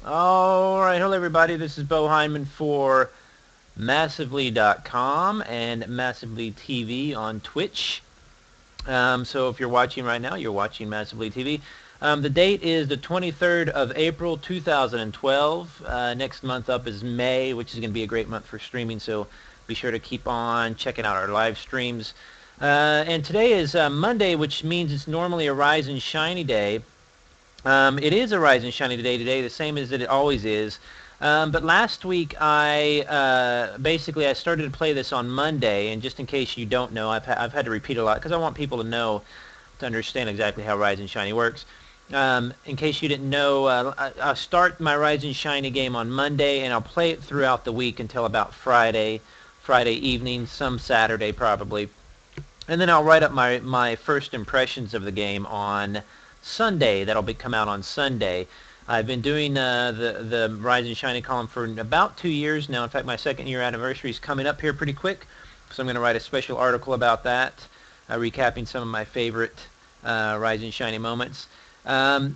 Alright, hello everybody, this is beau-hindman for Massively.com and Massively TV on Twitch. So if you're watching right now, you're watching Massively TV. The date is the 23rd of April 2012. Next month up is May, which is going to be a great month for streaming, so be sure to keep on checking out our live streams. And today is Monday, which means it's normally a Rise and Shiny day. It is a Rise and Shiny day today, the same as it always is. But last week basically I started to play this on Monday, and just in case you don't know, I've had to repeat a lot because I want people to know, to understand exactly how Rise and Shiny works. In case you didn't know, I'll start my Rise and Shiny game on Monday, and I'll play it throughout the week until about Friday evening, some Saturday probably. And then I'll write up my first impressions of the game on Sunday. That'll come out on Sunday. I've been doing the Rise and Shiny column for about 2 years now. In fact, my second year anniversary is coming up here pretty quick, so I'm going to write a special article about that, recapping some of my favorite Rise and Shiny moments. So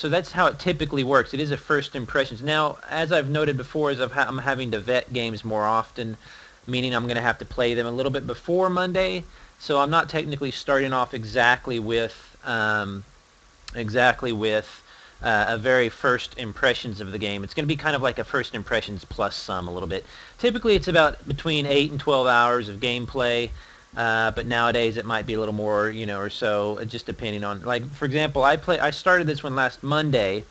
that's how it typically works. It is a first impressions. Now, as I've noted before, I'm having to vet games more often, meaning I'm going to have to play them a little bit before Monday. So I'm not technically starting off exactly with a very first impressions of the game. It's going to be kind of like a first impressions plus some a little bit. Typically it's about between 8 and 12 hours of gameplay, but nowadays it might be a little more, or so, just depending on, like, for example, I started this one last Monday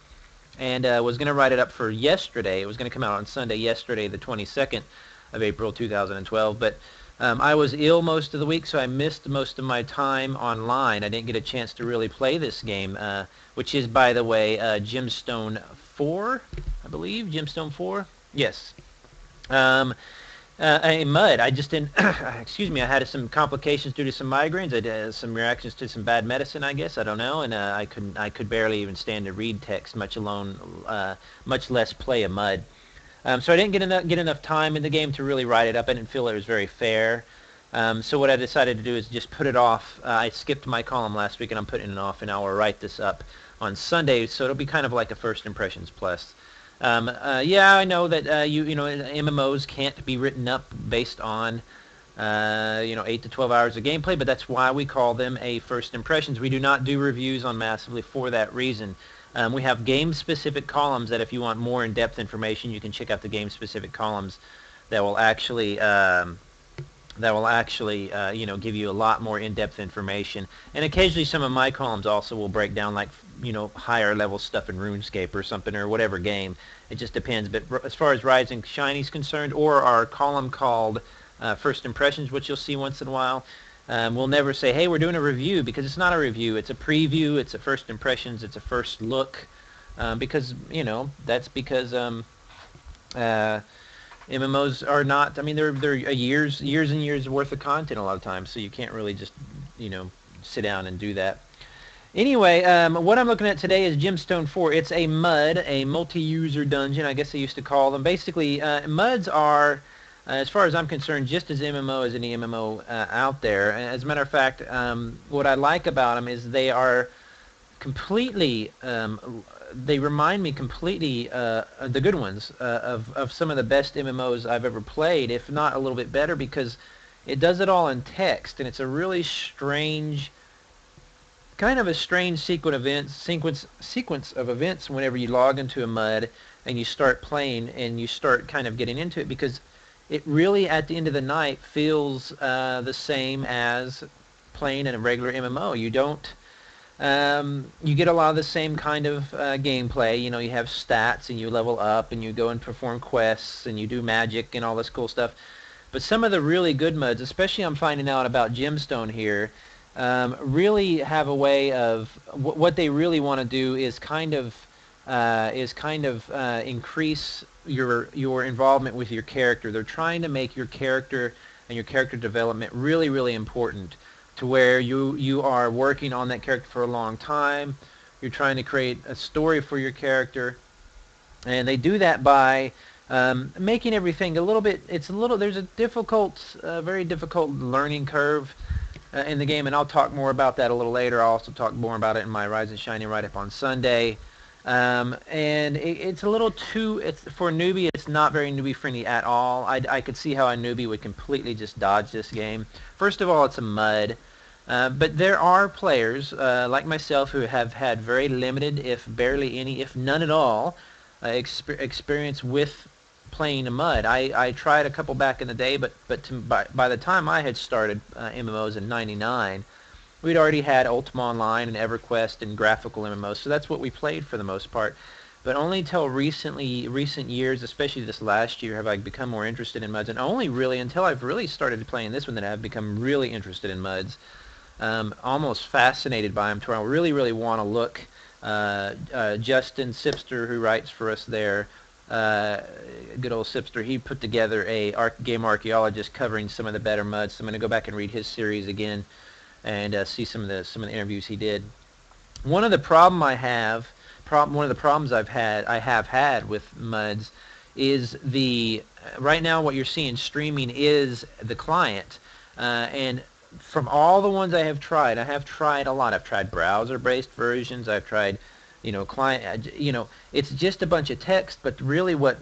and was going to write it up for yesterday. It was going to come out on Sunday, yesterday, the 22nd of April 2012, but I was ill most of the week, so I missed most of my time online. I didn't get a chance to really play this game, which is, by the way, Gemstone IV, I believe. Gemstone IV? Yes. A mud. I just didn't, excuse me, I had some complications due to some migraines. I had some reactions to some bad medicine, I guess. I don't know, and I could barely even stand to read text, much less play a mud. So I didn't get enough time in the game to really write it up. I didn't feel it was very fair. So what I decided to do is just put it off. I skipped my column last week, and I'm putting it off, and I will write this up on Sunday. So it'll be kind of like a first impressions plus. Yeah, I know that MMOs can't be written up based on 8 to 12 hours of gameplay, but that's why we call them a first impressions. We do not do reviews on Massively for that reason. We have game-specific columns that if you want more in-depth information, you can check out the game-specific columns that will actually give you a lot more in-depth information. And occasionally some of my columns also will break down, like, higher level stuff in RuneScape or something, or whatever game. It just depends. But as far as Rise and Shiny is concerned, or our column called First Impressions, which you'll see once in a while, we'll never say, hey, we're doing a review, because it's not a review. It's a preview. It's a first impressions. It's a first look, because, that's because MMOs are not, I mean, they're years and years worth of content a lot of times, so you can't really just, sit down and do that. Anyway, what I'm looking at today is Gemstone IV. It's a MUD, a multi-user dungeon, I guess they used to call them. Basically, MUDs are, as far as I'm concerned, just as MMO as any MMO out there. As a matter of fact, what I like about them is they are completely, they remind me completely, the good ones, of some of the best MMOs I've ever played, if not a little bit better, because it does it all in text, and it's a really strange, kind of a strange sequence of events whenever you log into a MUD and you start playing and you start kind of getting into it, because it really, at the end of the night, feels the same as playing in a regular MMO. You don't, you get a lot of the same kind of gameplay. You have stats, and you level up, and you go and perform quests, and you do magic and all this cool stuff. But some of the really good MUDs, especially I'm finding out about Gemstone here, really have a way of, what they really want to do is kind of increase your involvement with your character. They're trying to make your character and your character development really, really important, to where you are working on that character for a long time. You're trying to create a story for your character, and they do that by making everything a little bit, there's a very difficult learning curve in the game, and I'll talk more about that a little later. I'll also talk more about it in my Rise and Shiny write-up on Sunday. And it's a little too, for a newbie, it's not very newbie friendly at all. I could see how a newbie would completely just dodge this game. First of all, it's a mud. But there are players like myself who have had very limited, if barely any, if none at all, experience with playing a mud. I tried a couple back in the day, by the time I had started MMOs in '99, we'd already had Ultima Online and EverQuest and graphical MMOs, so that's what we played for the most part. But only until recent years, especially this last year, have I become more interested in MUDs, and only really until I've really started playing this one that I've become really interested in MUDs. Almost fascinated by them, to where I really, really want to look. Justin Sipster, who writes for us there, good old Sipster, he put together a game archaeologist covering some of the better MUDs. So I'm going to go back and read his series again and see some of the interviews he did. One of the problems I have had with MUDs is right now what you're seeing streaming is the client, and from all the ones I have tried a lot. I've tried browser-based versions. I've tried, client. It's just a bunch of text. But really, what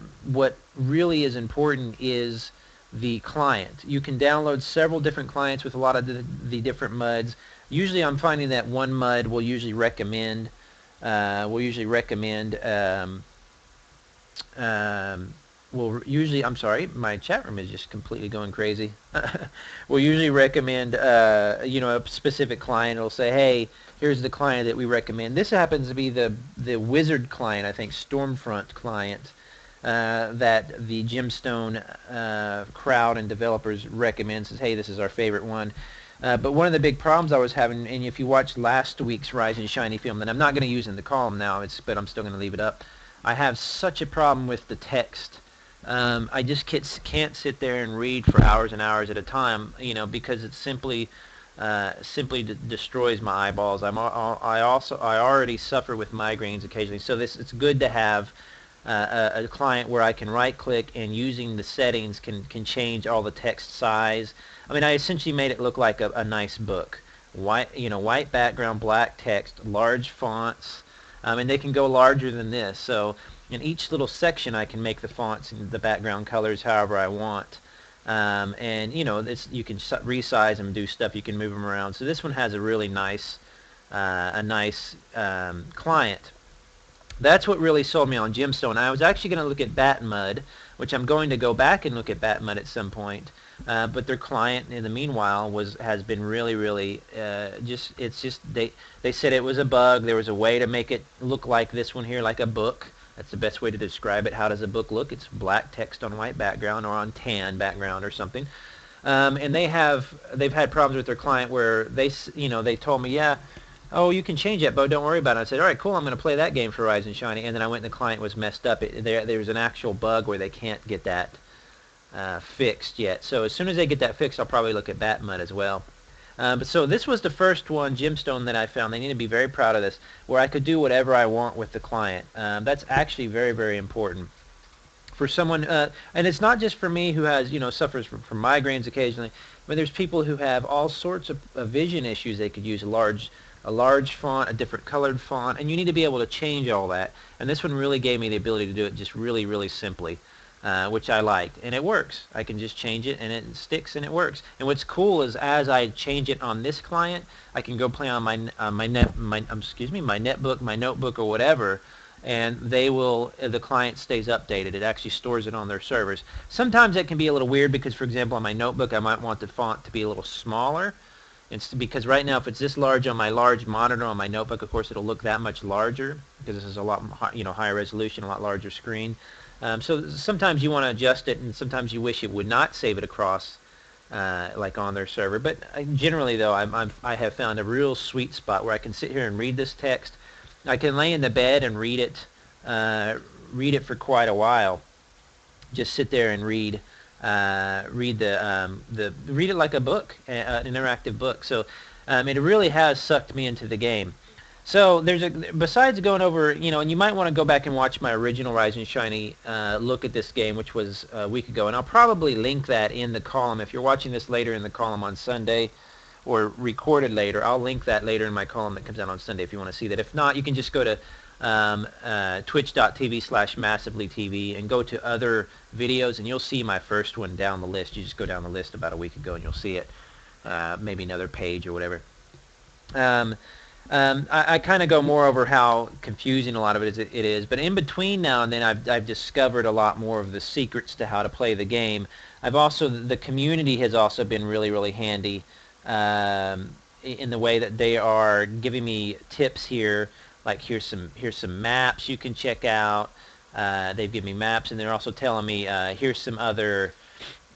really is important is the client. You can download several different clients with a lot of the different MUDs. Usually, I'm finding that one MUD will usually recommend. I'm sorry, my chat room is just completely going crazy. We'll usually recommend, a specific client. It'll say, hey, here's the client that we recommend. This happens to be the Wizard client, I think, Stormfront client, that the Gemstone crowd and developers recommend. Says, hey, this is our favorite one. But one of the big problems I was having, and if you watch last week's Rise and Shiny film, then I'm not going to use in the column now, but I'm still going to leave it up. I have such a problem with the text. I just can't sit there and read for hours and hours at a time, because it simply destroys my eyeballs. I already suffer with migraines occasionally, so it's good to have a client where I can right-click and using the settings can change all the text size. I mean, I essentially made it look like a nice book. White background, black text, large fonts, and they can go larger than this. So in each little section, I can make the fonts and the background colors however I want. And you can resize them, do stuff. You can move them around. So this one has a really nice, client. That's what really sold me on Gemstone. I was actually going to look at Batmud, which I'm going to go back and look at Batmud at some point. But their client, in the meanwhile, has been really, really they said it was a bug. There was a way to make it look like this one here, like a book. That's the best way to describe it. How does a book look? It's black text on white background or on tan background or something. And they've had problems with their client where they told me, yeah, oh, you can change that, Bo. Don't worry about it. I said, all right, cool. I'm going to play that game for Rise and Shiny. And then I went and the client was messed up. There's an actual bug where they can't get that fixed yet. So as soon as they get that fixed, I'll probably look at Batmud as well. So this was the first one, Gemstone, that I found. They need to be very proud of this, where I could do whatever I want with the client. That's actually very, very important for someone. And it's not just for me who has, suffers from migraines occasionally, but there's people who have all sorts of vision issues. They could use a large font, a different colored font, and you need to be able to change all that. And this one really gave me the ability to do it just really, really simply, which I liked. And it works. I can just change it, and it sticks, and it works. And what's cool is as I change it on this client, I can go play on my netbook, my notebook, or whatever, and the client stays updated. It actually stores it on their servers. Sometimes that can be a little weird because, for example, on my notebook, I might want the font to be a little smaller. It's because right now, if it's this large on my large monitor on my notebook, of course, it'll look that much larger because this is a lot, higher resolution, a lot larger screen. So sometimes you want to adjust it, and sometimes you wish it would not save it across, like on their server. But generally, though, I have found a real sweet spot where I can sit here and read this text. I can lay in the bed and read it for quite a while. Just sit there and read it like a book, an interactive book. So it really has sucked me into the game. So besides going over, and you might want to go back and watch my original Rise and Shiny look at this game, which was a week ago, and I'll probably link that in the column. If you're watching this later in the column on Sunday or recorded later, I'll link that later in my column that comes out on Sunday if you want to see that. If not, you can just go to twitch.tv/massivelytv, and go to other videos, and you'll see my first one down the list. You just go down the list about a week ago, and you'll see it. Maybe another page or whatever. I kind of go more over how confusing a lot of it is, but in between now and then I've discovered a lot more of the secrets to how to play the game. The community has also been really, really handy in the way that they are giving me tips here, like here's some maps you can check out. They've given me maps, and they're also telling me here's some other,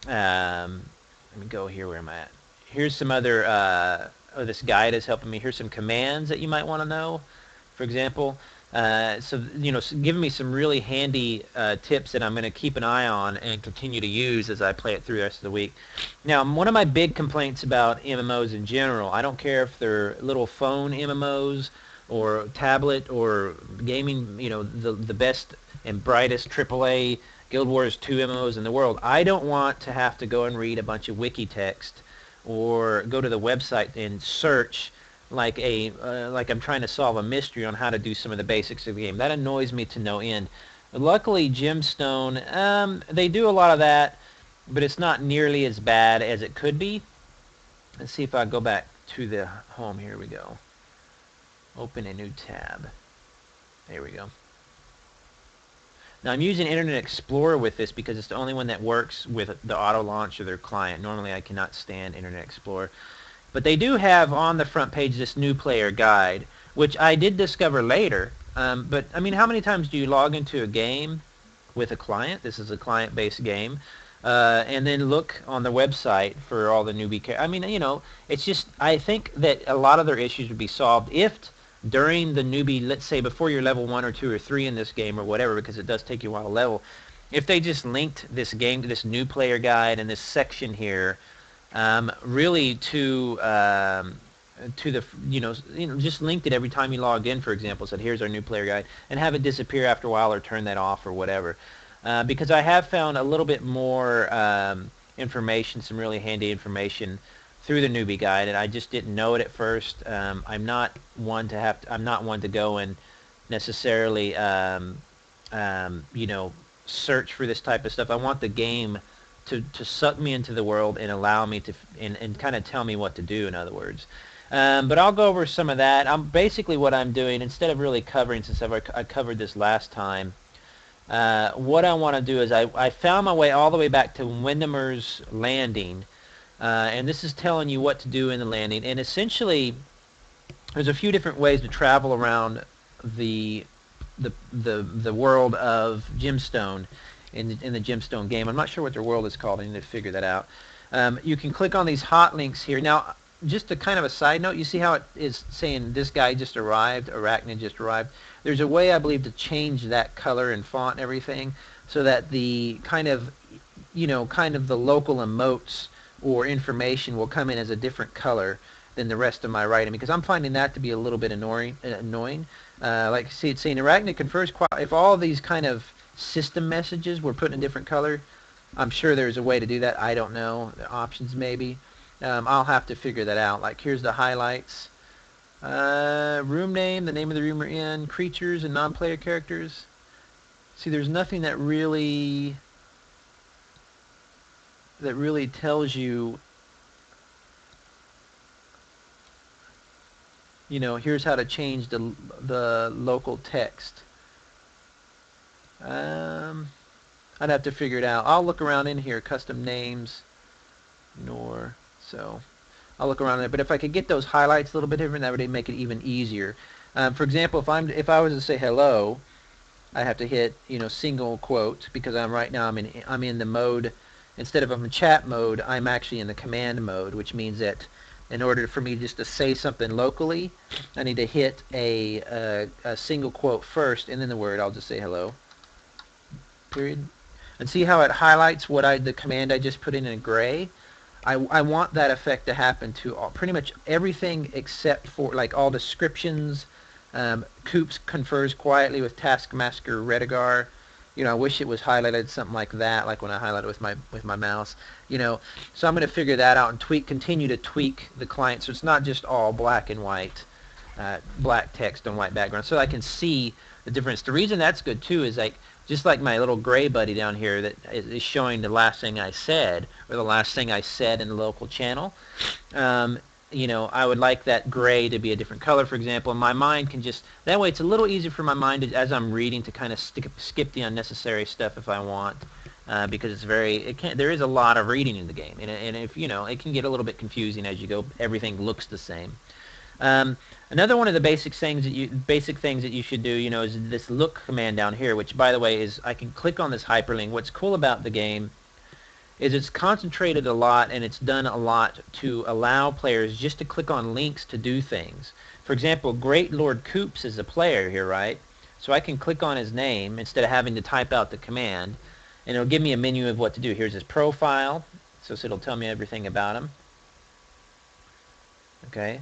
let me go here, where am I at? Here's some other, this guide is helping me. Here's some commands that you might want to know, for example. So giving me some really handy tips that I'm going to keep an eye on and continue to use as I play it through the rest of the week. Now, one of my big complaints about MMOs in general, I don't care if they're little phone MMOs or tablet or gaming, the best and brightest AAA Guild Wars 2 MMOs in the world. I don't want to have to go and read a bunch of wiki text or go to the website and search like I'm trying to solve a mystery on how to do some of the basics of the game. That annoys me to no end. Luckily, Gemstone, they do a lot of that, but it's not nearly as bad as it could be. Let's see if I go back to the home. Here we go. Open a new tab. There we go. Now I'm using Internet Explorer with this because it's the only one that works with the auto launch of their client. Normally I cannot stand Internet Explorer. But they do have on the front page this new player guide, which I did discover later. But I mean, how many times do you log into a game with a client? This is a client-based game. And then look on the website for all the newbie characters. I mean, it's just, I think that a lot of their issues would be solved if during the newbie, let's say before you're level 1 or 2 or 3 in this game or whatever, because it does take you a while to level, if they just linked this game to this new player guide and this section here, really to the, just linked it every time you logged in, for example, said here's our new player guide, and have it disappear after a while or turn that off or whatever. Because I have found a little bit more information, some really handy information through the newbie guide, and I just didn't know it at first. I'm not one to go and necessarily search for this type of stuff. I want the game to suck me into the world and allow me to and kind of tell me what to do, in other words. But I'll go over some of that. Basically what I'm doing, instead of really covering, since I covered this last time, what I want to do is I found my way all the way back to Windermere's Landing. And this is telling you what to do in the landing, and essentially there's a few different ways to travel around the world of Gemstone in the Gemstone game. I'm not sure what their world is called. I need to figure that out. You can click on these hot links here. Now, just a kind of a side note, you see how it is saying this guy just arrived, Arachnid just arrived. There's a way, I believe, to change that color and font and everything so that the kind of the local emotes or information will come in as a different color than the rest of my writing, because I'm finding that to be a little bit annoying. Like, see, it's saying Arachnid confers if all these kind of system messages were put in a different color, I'm sure there's a way to do that. I don't know. The options maybe. I'll have to figure that out. Like, here's the highlights. Room name, the name of the room we're in, creatures and non-player characters. See, there's nothing that really tells you, here's how to change the local text. I'd have to figure it out. I'll look around in here, custom names, so I'll look around there. But if I could get those highlights a little bit different, that would make it even easier. For example, if I was to say hello, I have to hit single quote, because I'm in the mode. Instead of in chat mode, I'm actually in the command mode, which means that in order for me just to say something locally, I need to hit a single quote first, and then the word. I'll just say hello, period. And see how it highlights the command I just put in gray? I want that effect to happen to pretty much everything except for like all descriptions. Coops confers quietly with Taskmaster Redigar. I wish it was highlighted something like that, like when I highlight it with my mouse. So I'm going to figure that out and continue to tweak the client so it's not just all black and white. black text on white background, so I can see the difference. The reason that's good too is like just like my little gray buddy down here that is showing the last thing I said or the last thing I said in the local channel. Um, you know, I would like that gray to be a different color, for example, and my mind can just, that way it's a little easier for my mind to, as I'm reading, to kind of skip the unnecessary stuff if I want, because it's there is a lot of reading in the game, and if, you know, it can get a little bit confusing as you go, everything looks the same. Another one of the basic things that you should do, you know, is this look command down here, which, by the way, is I can click on this hyperlink. What's cool about the game is it's concentrated a lot, and it's done a lot to allow players just to click on links to do things. For example, Great Lord Coops is a player here, right? So I can click on his name instead of having to type out the command, and it'll give me a menu of what to do. Here's his profile, so it'll tell me everything about him. Okay.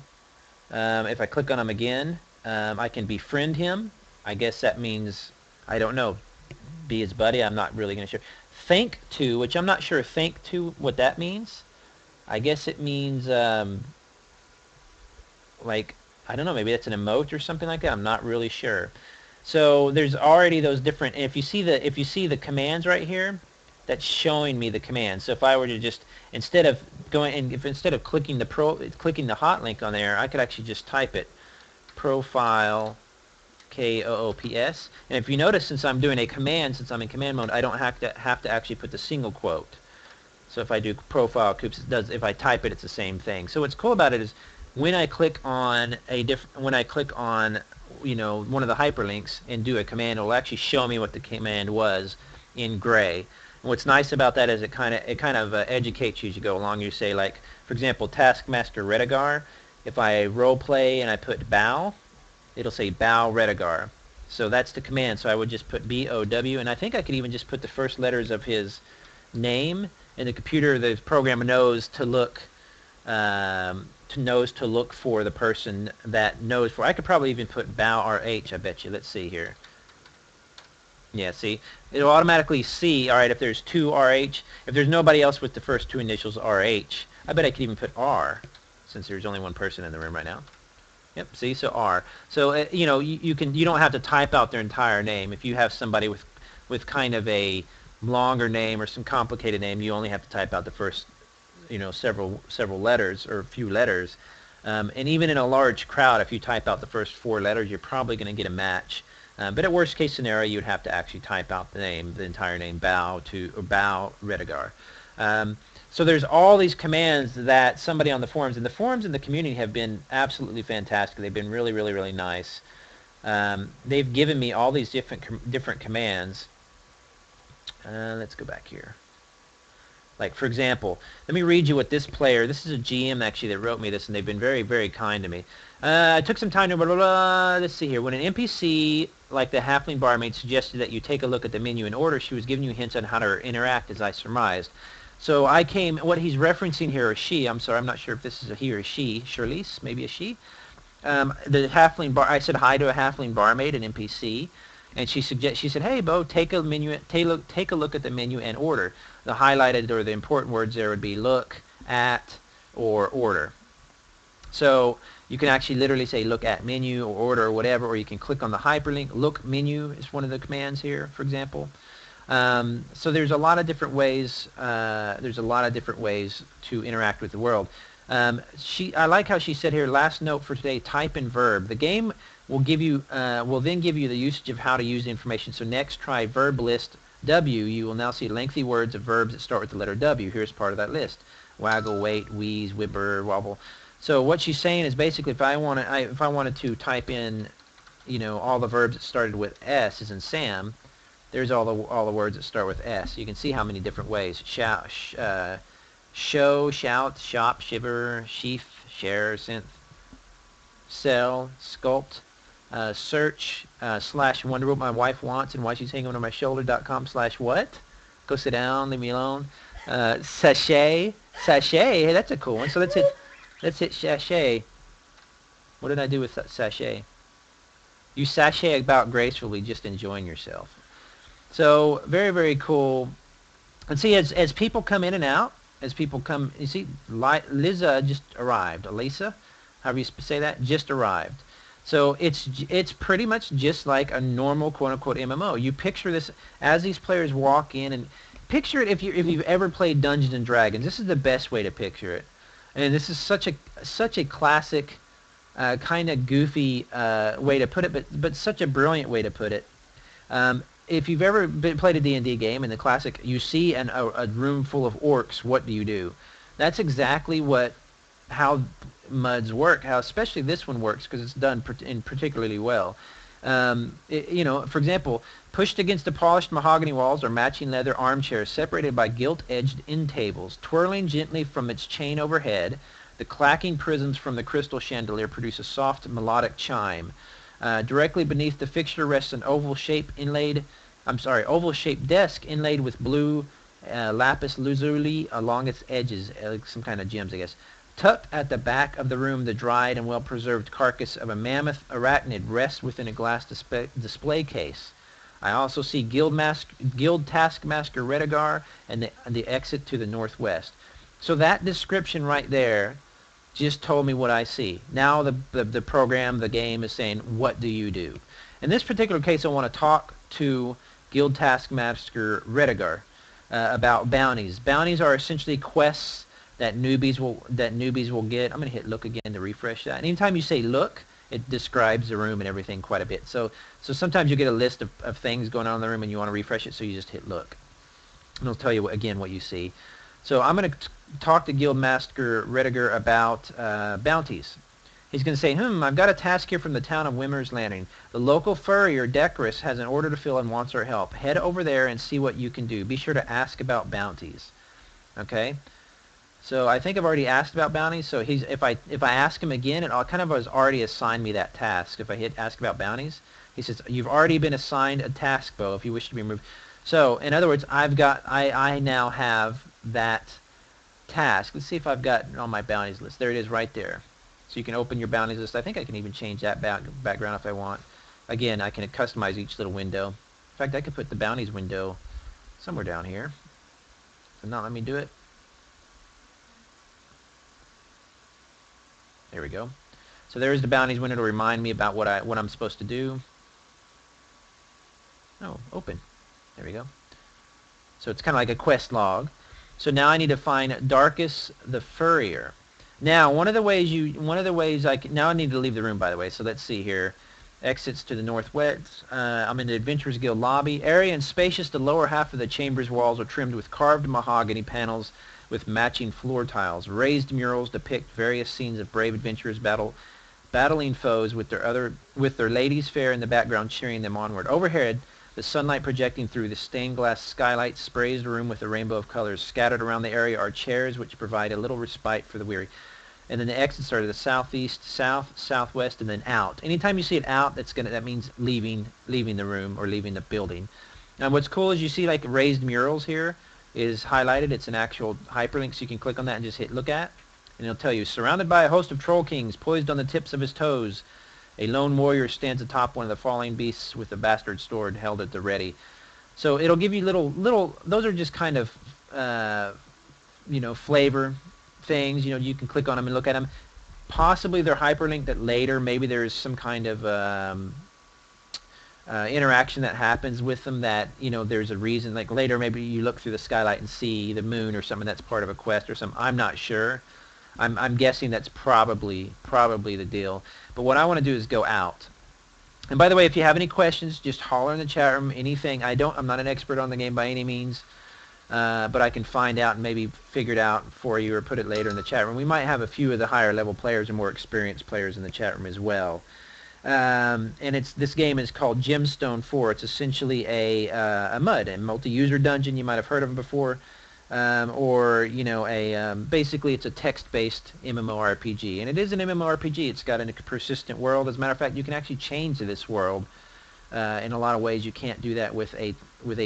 If I click on him again, I can befriend him. I guess that means, I don't know, be his buddy. I'm not really going to share. Thank to, which I'm not sure thank to what that means. I guess it means like, I don't know, maybe that's an emote or something like that. I'm not really sure. So there's already those different, if you see the commands right here, that's showing me the commands. So if I were to just, instead of clicking the hot link on there, I could actually just type it, profile, Koops. And if you notice, since I'm doing a command, since I'm in command mode, I don't have to actually put the single quote. So if I do profile Coops, it does. If I type it, it's the same thing. So what's cool about it is when I click on you know, one of the hyperlinks and do a command, it will actually show me what the command was in gray. And what's nice about that is it kind of educates you as you go along. You say, like, for example, Taskmaster Redigar. If I role play and I put bow, it'll say bow Redigar. So that's the command. So I would just put B-O-W, and I think I could even just put the first letters of his name, and the program knows to look for the person that knows for. I could probably even put bow RH, I bet you. Let's see here. Yeah, see? It'll automatically see, all right, if there's two RH, if there's nobody else with the first two initials RH, I bet I could even put R, since there's only one person in the room right now. Yep, see, so R. So, you know, you don't have to type out their entire name. If you have somebody with kind of a longer name or some complicated name, you only have to type out the first, you know, several letters or a few letters. And even in a large crowd, if you type out the first 4 letters, you're probably going to get a match. But at worst case scenario, you'd have to actually type out the entire name, bow Redigar. So there's all these commands that somebody on the forums, and the forums in the community have been absolutely fantastic. They've been really, really, really nice. They've given me all these different commands. Let's go back here. Like, for example, let me read you what this is a GM actually that wrote me this, and they've been very, very kind to me. I took some time to blah, blah, blah. Let's see here. When an NPC like the halfling barmaid suggested that you take a look at the menu in order, she was giving you hints on how to interact, as I surmised. So what he's referencing here, or she, I'm sorry, I'm not sure if this is a he or a she, Charlize, maybe a she. The halfling I said hi to a halfling barmaid, an NPC, and she said, hey, Bo, take a look at the menu and order. The highlighted or the important words there would be look at or order. So you can actually literally say look at menu or order or whatever, or you can click on the hyperlink. Look menu is one of the commands here, for example. So there's a lot of different ways. To interact with the world. I like how she said here. Last note for today: type in verb. The game will then give you the usage of how to use the information. So next, try verb list W. You will now see lengthy words of verbs that start with the letter W. Here's part of that list: waggle, wait, wheeze, whimper, wobble. So what she's saying is basically, if I wanted to type in, you know, all the verbs that started with S, as in Sam. There's all the words that start with S. You can see how many different ways. Shout, show, shout, shop, shiver, sheaf, share, synth, sell, sculpt, search, / wonder what my wife wants and why she's hanging on my shoulder.com/what. Go sit down, leave me alone. Sachet, hey, that's a cool one. So let's hit sachet. What did I do with sachet? You sachet about gracefully, just enjoying yourself. So very, very cool. And see, as people come in and out, you see, Liza just arrived. Elisa, however you say that, just arrived. So it's pretty much just like a normal quote unquote MMO. You picture this as these players walk in, and picture it if you've ever played Dungeons and Dragons. This is the best way to picture it, and this is such a classic, kind of goofy way to put it, but such a brilliant way to put it. If you've ever played a D&D game, in the classic, you see a room full of orcs, what do you do? That's exactly how MUDs work, how especially this one works, because it's done particularly well. You know, for example, pushed against the polished mahogany walls are matching leather armchairs separated by gilt-edged end tables. Twirling gently from its chain overhead, the clacking prisms from the crystal chandelier produce a soft melodic chime. Directly beneath the fixture rests an oval-shaped desk inlaid with blue lapis lazuli along its edges, like some kind of gems, I guess. Tucked at the back of the room, the dried and well-preserved carcass of a mammoth arachnid rests within a glass display case. I also see Guild Taskmaster Redigar and the exit to the northwest. So that description right there just told me what I see. Now the program, the game is saying, what do you do? In this particular case, I want to talk to Guild Taskmaster Redigar about bounties. Bounties are essentially quests that newbies will get. I'm going to hit look again to refresh that. And anytime you say look, it describes the room and everything quite a bit. So sometimes you get a list of things going on in the room and you want to refresh it, so you just hit look. And it'll tell you again what you see. So I'm going to talk to Guildmaster Redigar about bounties. He's going to say, I've got a task here from the town of Wimmer's Landing. The local furrier, Decorus, has an order to fill and wants our help. Head over there and see what you can do. Be sure to ask about bounties. Okay? So I think I've already asked about bounties. So if I ask him again, it kind of has already assigned me that task. If I hit ask about bounties, he says, you've already been assigned a task, Beau, if you wish to be removed. So in other words, I now have that task. Let's see if I've got it on my bounties list. There it is right there. So you can open your bounties list. I think I can even change that background if I want. Again, I can customize each little window. In fact, I could put the bounties window somewhere down here. So now let me do it. There we go. So there's the bounties window to remind me about what I'm supposed to do. Oh, open. There we go. So it's kind of like a quest log. So now I need to find Darkus the Furrier. Now, now I need to leave the room, by the way. So let's see here. Exits to the northwest. I'm in the Adventurers Guild lobby. Area and spacious, the lower half of the chamber's walls are trimmed with carved mahogany panels with matching floor tiles. Raised murals depict various scenes of brave adventurers battling foes with their ladies fair in the background cheering them onward. Overhead, the sunlight projecting through the stained glass skylight sprays the room with a rainbow of colors. Scattered around the area are chairs which provide a little respite for the weary. And then the exits are to the southeast, south, southwest, and then out. Anytime you see it out, that means leaving the room or leaving the building. Now what's cool is you see like raised murals here is highlighted. It's an actual hyperlink, so you can click on that and just hit look at. And it'll tell you, surrounded by a host of troll kings, poised on the tips of his toes, a lone warrior stands atop one of the falling beasts with a bastard sword held at the ready. So it'll give you little. Those are just kind of, flavor things. You can click on them and look at them. Possibly they're hyperlinked that later. Maybe there's some kind of interaction that happens with them that there's a reason. Like later, maybe you look through the skylight and see the moon or something that's part of a quest or something. I'm not sure. I'm guessing that's probably the deal. But what I want to do is go out. And by the way, if you have any questions, just holler in the chat room. Anything. I'm not an expert on the game by any means, but I can find out and maybe figure it out for you or put it later in the chat room. We might have a few of the higher level players and more experienced players in the chat room as well. And this game is called Gemstone IV. It's essentially a MUD, a multi-user dungeon. You might have heard of them before. Basically it's a text-based MMORPG, and it is an MMORPG. It's got a persistent world. As a matter of fact, you can actually change to this world in a lot of ways. You can't do that with a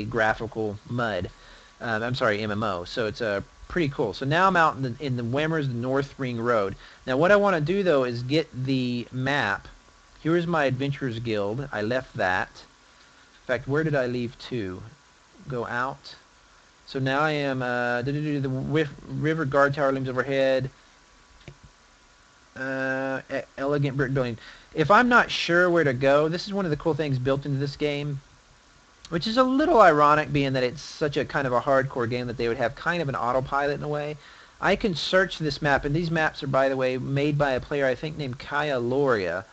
graphical MMO. So it's pretty cool. So now I'm out in the Wimmer's North Ring Road. Now what I want to do though is get the map. Here's my Adventurers Guild. I left that. In fact, where did I leave to? Go out. So now I am, the river guard tower looms overhead, elegant brick building. if I'm not sure where to go, this is one of the cool things built into this game, which is a little ironic being that it's such a kind of a hardcore game that they would have kind of an autopilot in a way. I can search this map, and these maps are, by the way, made by a player I think named Kaya Loria,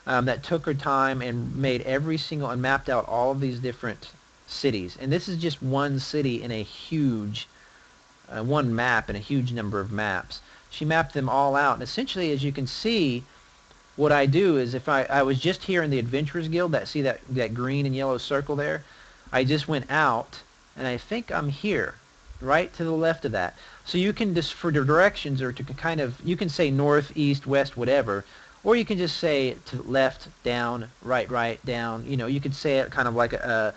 that took her time and made every single, and mapped out all of these different cities. And this is just one city in a huge, one map in a huge number of maps. She mapped them all out, and essentially, as you can see, what I do is if I was just here in the Adventurers Guild, that green and yellow circle there, I just went out, and I think I'm here, right to the left of that. So you can just, for the directions, or to kind of, you can say north, east, west, whatever, or you can just say to left, down, right, down. You know, you could say it kind of like a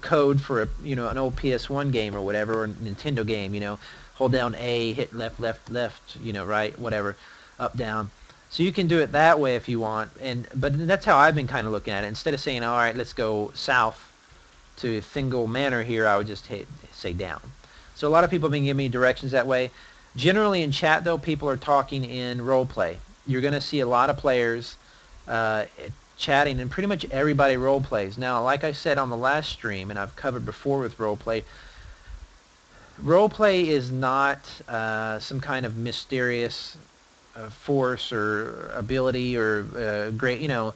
code for a, you know, an old PS1 game or whatever, or a Nintendo game. You know, hold down A, hit left, left, left. You know, right, whatever, up, down. So you can do it that way if you want, but that's how I've been kind of looking at it. Instead of saying, all right, let's go south to Thingle Manor here, I would just say down. So a lot of people have been giving me directions that way. Generally in chat, though, people are talking in roleplay. You're going to see a lot of players chatting, and pretty much everybody role plays. Now, like I said on the last stream, and I've covered before with roleplay is not some kind of mysterious force or ability or great, you know,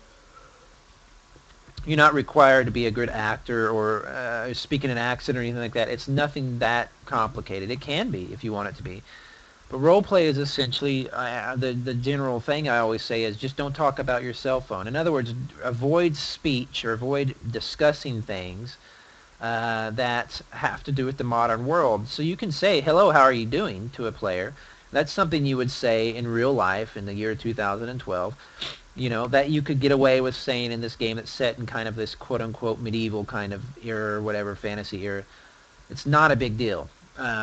you're not required to be a good actor or speak in an accent or anything like that. It's nothing that complicated. It can be if you want it to be. But roleplay is essentially, the general thing I always say is just don't talk about your cell phone. In other words, avoid speech or avoid discussing things that have to do with the modern world. So you can say, hello, how are you doing, to a player. That's something you would say in real life in the year 2012. You know, that you could get away with saying in this game that's set in kind of this quote-unquote medieval kind of era or whatever, fantasy era. It's not a big deal.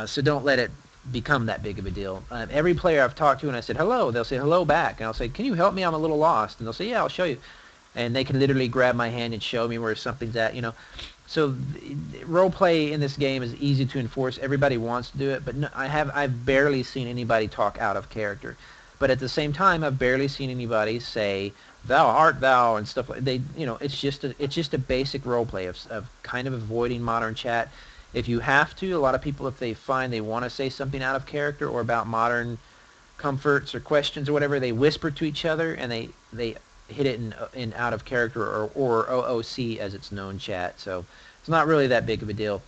So don't let it become that big of a deal. Every player I've talked to and I said hello, they'll say hello back, and I'll say, can you help me, I'm a little lost, and they'll say, yeah, I'll show you, and they can literally grab my hand and show me where something's at, you know. So role play in this game is easy to enforce. Everybody wants to do it, but no, I've barely seen anybody talk out of character. But at the same time, I've barely seen anybody say thou art thou and stuff like they, you know. It's just a basic role play of kind of avoiding modern chat. If you have to, a lot of people, if they find they want to say something out of character or about modern comforts or questions or whatever, they whisper to each other and they hit it in out of character or OOC as it's known chat. So it's not really that big of a deal.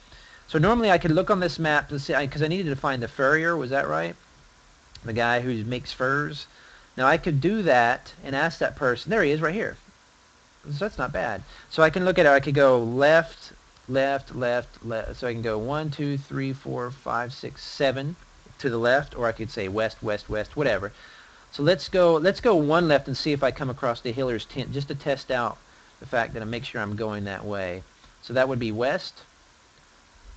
So normally I could look on this map to see, because I needed to find the furrier, was that right? The guy who makes furs. Now I could do that and ask that person. There he is right here. So that's not bad. So I can look at it. I could go left, left, left, left. So I can go 1, 2, 3, 4, 5, 6, 7 to the left, or I could say west, west, west, whatever. So let's go one left and see if I come across the healer's tent, just to test out the fact that I make sure I'm going that way. So that would be west.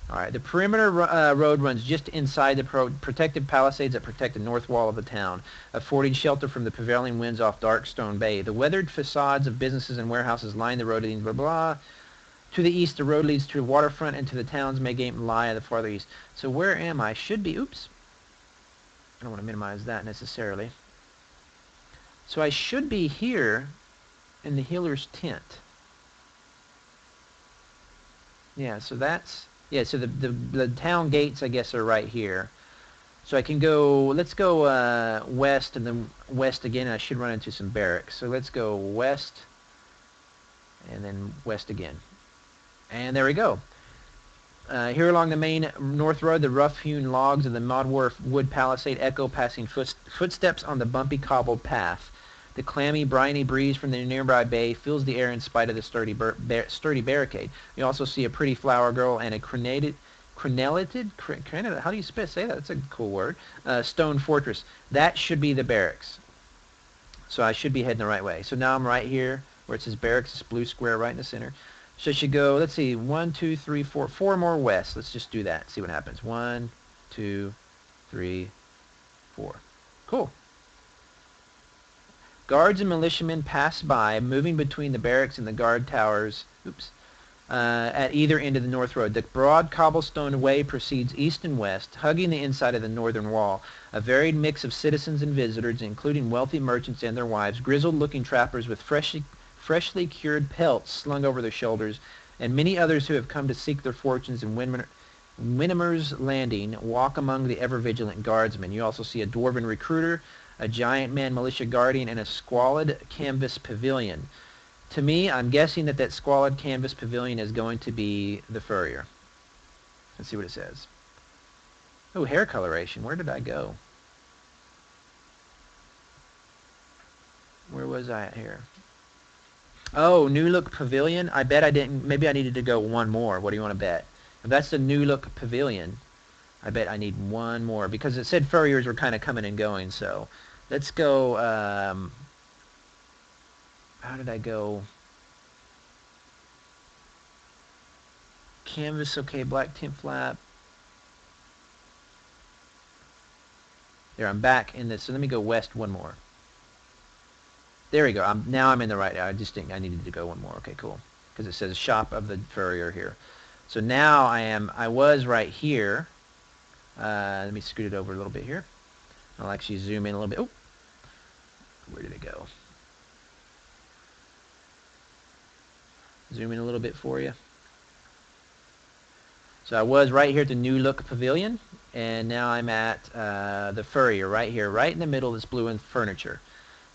All right, the perimeter road runs just inside the protected palisades that protect the north wall of the town, affording shelter from the prevailing winds off Darkstone Bay. The weathered facades of businesses and warehouses line the road, blah, blah. To the east, the road leads to the waterfront and to the town's main gate lie at the farther east. So where am I? Should be, oops. I don't want to minimize that necessarily. So I should be here in the healer's tent. Yeah, so that's, yeah, so the town gates, I guess, are right here. So I can go, let's go west and then west again, and I should run into some barracks. So let's go west and then west again. And there we go. Here along the main north road, the rough-hewn logs of the Modwar wood palisade echo, passing footsteps on the bumpy cobbled path. The clammy, briny breeze from the nearby bay fills the air in spite of the sturdy barricade. You also see a pretty flower girl and a crenellated, how do you say that? That's a cool word. Stone fortress. That should be the barracks. So I should be heading the right way. So now I'm right here where it says barracks, this blue square right in the center. So I should go, let's see, 1, 2, 3, 4, 4 more west. Let's just do that, see what happens. 1, 2, 3, 4. Cool. Guards and militiamen pass by, moving between the barracks and the guard towers. Oops. at either end of the north road. The broad cobblestone way proceeds east and west, hugging the inside of the northern wall. A varied mix of citizens and visitors, including wealthy merchants and their wives, grizzled-looking trappers with freshly cured pelts slung over their shoulders, and many others who have come to seek their fortunes in Winnimer's Landing, walk among the ever-vigilant guardsmen. You also see a dwarven recruiter, a giant man militia guardian, and a squalid canvas pavilion. To me, I'm guessing that that squalid canvas pavilion is going to be the furrier. Let's see what it says. Oh, hair coloration. Where did I go? Where was I at here? Oh, new look pavilion. I bet I didn't. Maybe I needed to go one more. What do you want to bet? If that's the new look pavilion, I bet I need one more because it said furriers were kind of coming and going. So let's go. How did I go? Canvas, okay, black tint flap. There, I'm back in this. So let me go west one more. There we go. Now I'm in the right. I just think I needed to go one more. Okay, cool. Because it says shop of the furrier here. So now I was right here. Let me scoot it over a little bit here. I'll actually zoom in a little bit. Oh, where did it go? Zoom in a little bit for you. So I was right here at the New Look Pavilion, and now I'm at the Furrier right here, right in the middle of this blue furniture.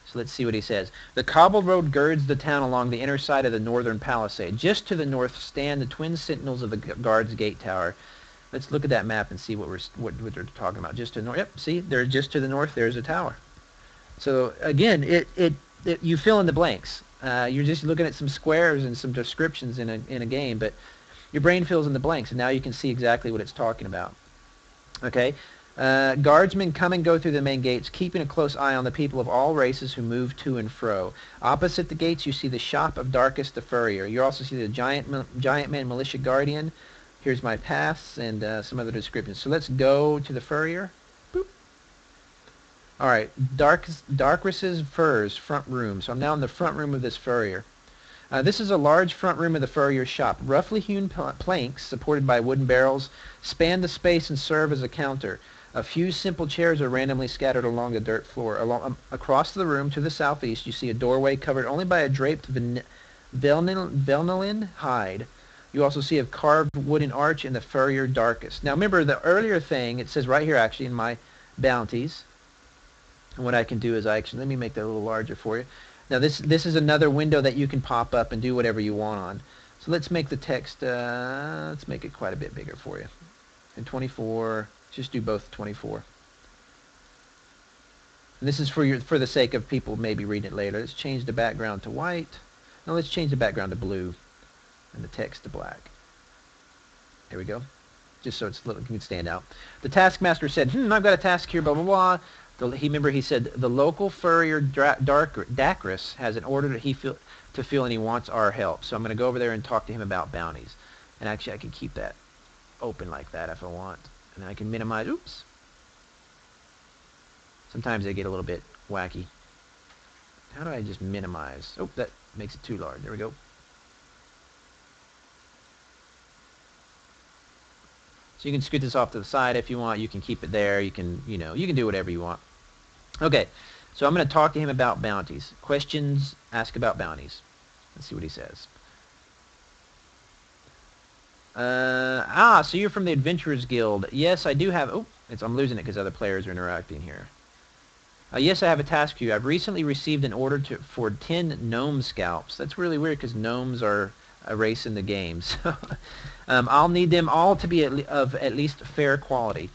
So let's see what he says. The cobbled road girds the town along the inner side of the northern palisade. Just to the north stand the twin sentinels of the guard's gate tower. Let's look at that map and see what they're talking about. Just to the north. Yep, see, they're just to the north. There's a tower. So again, you fill in the blanks. You're just looking at some squares and some descriptions in a game, but your brain fills in the blanks, and now you can see exactly what it's talking about. Okay, guardsmen come and go through the main gates, keeping a close eye on the people of all races who move to and fro. Opposite the gates, you see the shop of Darkus the Furrier. You also see the giant man militia guardian. Here's my paths and some other descriptions. So let's go to the Furrier. Boop. All right, Darkus's Furs front room. So I'm now in the front room of this Furrier. This is a large front room of the Furrier's shop. Roughly hewn planks, supported by wooden barrels, span the space and serve as a counter. A few simple chairs are randomly scattered along the dirt floor. Across the room to the southeast, you see a doorway covered only by a draped Velnilin hide. You also see a carved wooden arch in the Furrier Darkus. Now remember the earlier thing, it says right here actually in my bounties. And what I can do is let me make that a little larger for you. Now this is another window that you can pop up and do whatever you want on. So let's make the text, let's make it quite a bit bigger for you. And 24, just do both 24. And this is for the sake of people maybe reading it later. Let's change the background to white. No, let's change the background to blue and the text to black. There we go. Just so it can stand out. The taskmaster said, I've got a task here, blah, blah, blah. He said the local furrier Dacris has an order to fill and he wants our help. So I'm going to go over there and talk to him about bounties. And actually I can keep that open like that if I want. And then I can minimize. Oops. Sometimes they get a little bit wacky. How do I just minimize? Oh, that makes it too large. There we go. So you can scoot this off to the side if you want. You can keep it there. You can do whatever you want. Okay, so I'm going to talk to him about bounties. Questions, ask about bounties. Let's see what he says. So you're from the Adventurers Guild. Yes, I do have... Oh, I'm losing it because other players are interacting here. Yes, I have a task for you. I've recently received an order for 10 gnome scalps. That's really weird because gnomes are a race in the game. So I'll need them all to be of at least fair quality.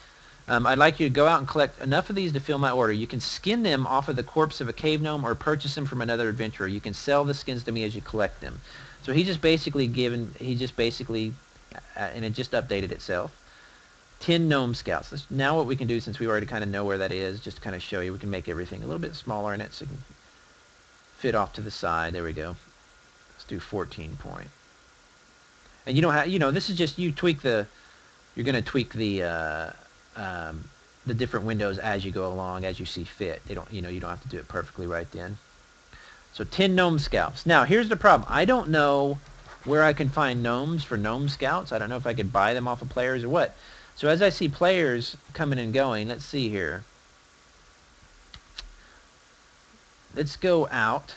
I'd like you to go out and collect enough of these to fill my order. You can skin them off of the corpse of a cave gnome or purchase them from another adventurer. You can sell the skins to me as you collect them. So and it just updated itself. 10 gnome scouts. Now what we can do, since we already kind of know where that is, just to kind of show you, we can make everything a little bit smaller in it so it can fit off to the side. There we go. Let's do 14 point. And you don't have, this is just, you're going to tweak the different windows as you go along, as you see fit. You don't have to do it perfectly right then. So 10 gnome scalps. Now, here's the problem. I don't know where I can find gnomes for gnome scouts. I don't know if I could buy them off of players or what. So as I see players coming and going, let's see here. Let's go out.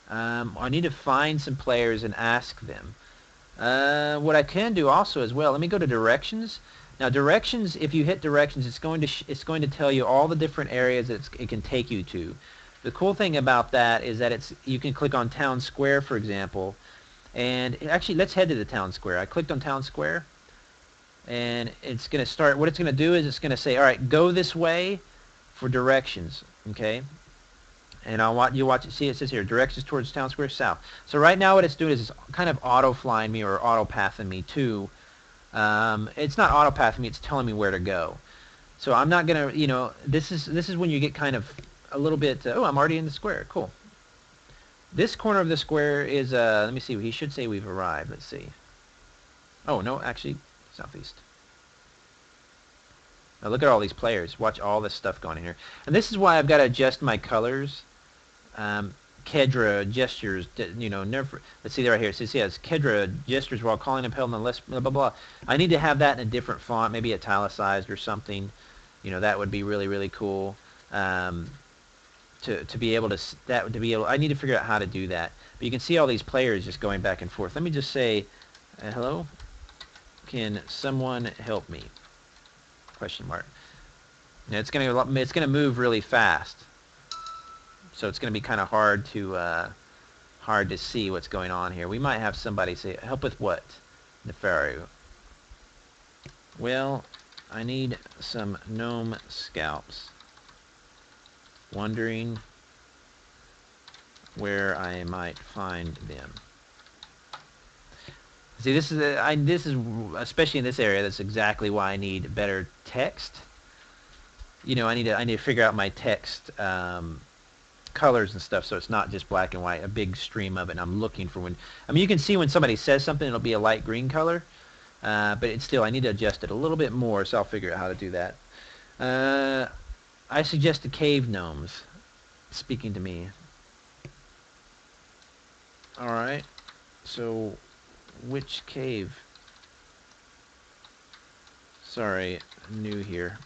I need to find some players and ask them. What I can do also as well, let me go to directions. Now directions, if you hit directions, it's going to tell you all the different areas that it can take you to. The cool thing about that is that you can click on town square, for example, and actually let's head to the town square. I clicked on town square, and it's going to start. What it's going to do is it's going to say, all right, go this way for directions. Okay. And you watch it. See, it says here, directions towards town square south. So right now what it's doing is it's kind of auto-flying me or auto-pathing me to. It's not auto-pathing me. It's telling me where to go. So I'm not gonna, this is when you get kind of a little bit. Oh, I'm already in the square. Cool. This corner of the square is. Let me see. He should say we've arrived. Let's see. Oh no, actually, southeast. Now look at all these players. Watch all this stuff going in here. And this is why I've got to adjust my colors. Kedra gestures, never. Let's see right here. It says, yes, Kedra gestures while calling and pelting the less, blah, blah, blah. I need to have that in a different font, maybe italicized or something. That would be really, really cool. To be able to, I need to figure out how to do that. But you can see all these players just going back and forth. Let me just say, hello? Can someone help me? Question mark. Now it's gonna move really fast. So it's going to be kind of hard to see what's going on here. We might have somebody say, help with what? Nefaru. Well, I need some gnome scalps. Wondering where I might find them. See, this is especially in this area. That's exactly why I need better text. I need to figure out my text. Colors and stuff, so it's not just black and white, a big stream of it, and I'm looking for when. I mean, you can see when somebody says something, it'll be a light green color, but it's still, I need to adjust it a little bit more, so I'll figure out how to do that. I suggest the cave gnomes speaking to me. Alright, so which cave? Sorry, new here.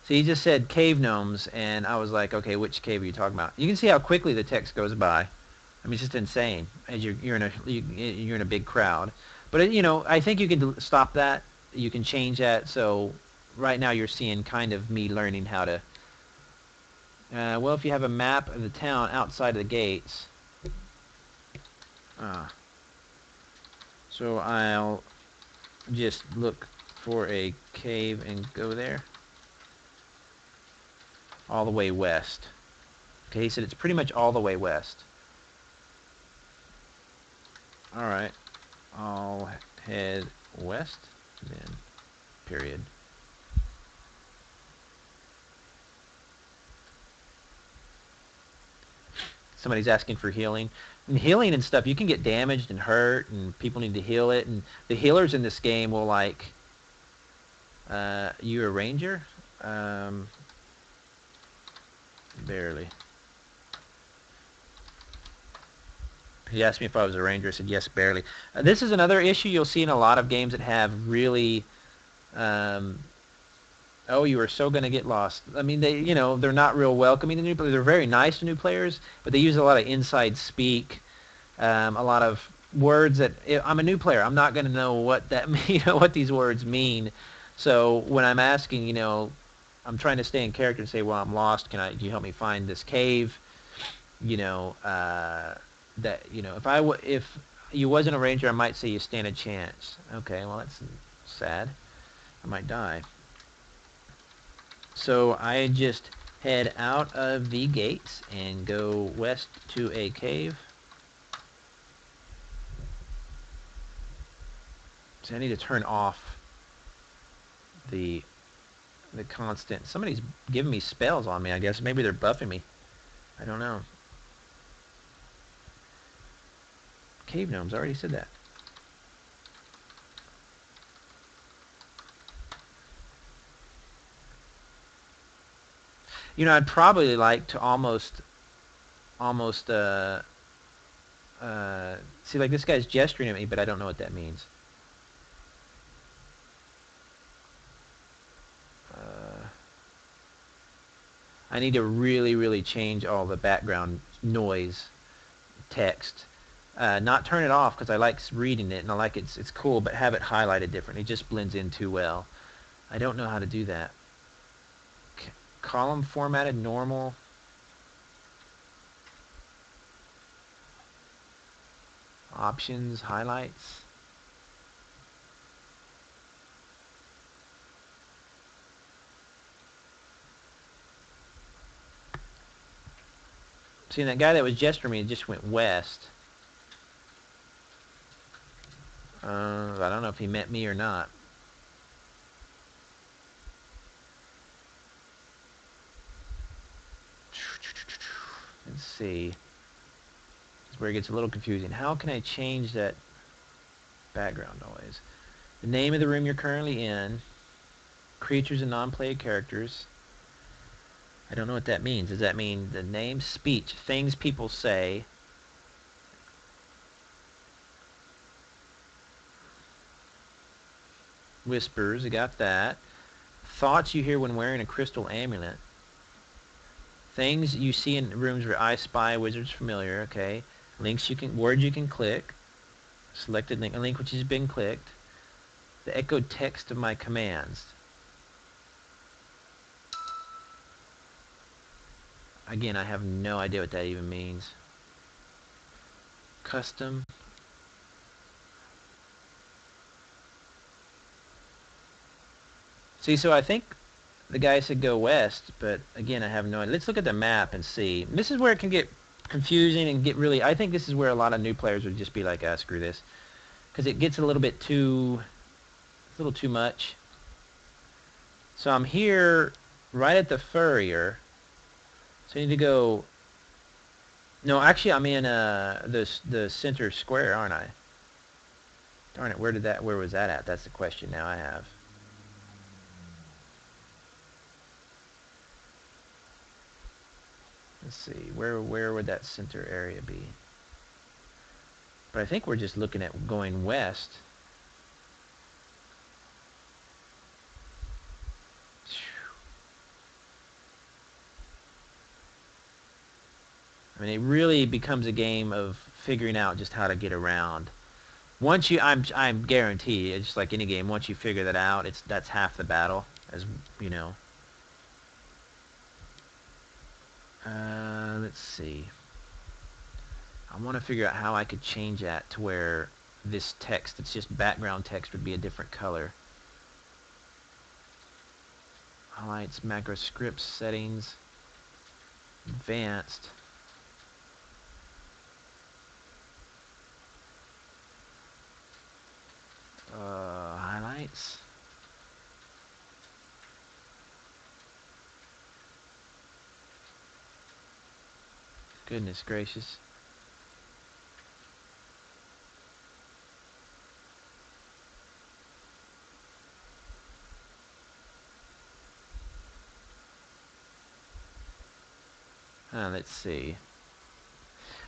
So he just said cave gnomes, and I was like, okay, which cave are you talking about? You can see how quickly the text goes by. I mean, it's just insane as you're in a big crowd. But I think you can stop that. You can change that. So right now you're seeing kind of me learning how to. Well, if you have a map of the town outside of the gates. So I'll just look for a cave and go there. All the way west. Okay, he said it's pretty much all the way west. Alright. I'll head west, then period. Somebody's asking for healing. And healing and stuff, you can get damaged and hurt, and people need to heal it. And the healers in this game will like... you a ranger? Barely. He asked me if I was a ranger. I said yes, barely. This is another issue you'll see in a lot of games that have really... oh, you are so going to get lost. I mean, they're not real welcoming to new players. They're very nice to new players, but they use a lot of inside speak, a lot of words that I'm a new player. I'm not going to know what that what these words mean. So when I'm asking, I'm trying to stay in character and say, well, I'm lost. Can you help me find this cave? If you wasn't a ranger, I might say you stand a chance. Okay, well, that's sad. I might die. So I just head out of the gates and go west to a cave. So I need to turn off the constant. Somebody's giving me spells on me, I guess. Maybe they're buffing me. I don't know. Cave gnomes, I already said that. I'd probably like to almost almost see, like, this guy's gesturing at me, but I don't know what that means. I need to really change all the background noise text. Not turn it off because I like reading it and I like it's cool, but have it highlighted differently. It just blends in too well. I don't know how to do that. Column formatted normal. Options, highlights. See, that guy that was gesturing me just went west. I don't know if he meant me or not. Let's see. This is where it gets a little confusing. How can I change that background noise? The name of the room you're currently in. Creatures and non-played characters. I don't know what that means. Does that mean the name, speech, things people say? Whispers, I got that. Thoughts you hear when wearing a crystal amulet. Things you see in rooms where I spy wizards familiar, okay. Links you can, words you can click. Selected link, a link which has been clicked. The echoed text of my commands. Again, I have no idea what that even means. Custom. See, so I think the guy said go west, but again, I have no idea. Let's look at the map and see. This is where it can get confusing and get really, I think this is where a lot of new players would just be like, ah, screw this. Because it gets a little bit too, a little too much. So I'm here right at the furrier. So I need to go, no, actually I'm in the center square, aren't I? Darn it, where was that at? That's the question now I have. Let's see, where would that center area be? But I think we're just looking at going west. I mean, it really becomes a game of figuring out just how to get around. Once you, I'm guaranteed, it's just like any game. Once you figure that out, that's half the battle, as you know. Let's see. I want to figure out how I could change that to where this text, it's just background text, would be a different color. Highlights, macro scripts, settings, advanced. Highlights. Goodness gracious. Let's see.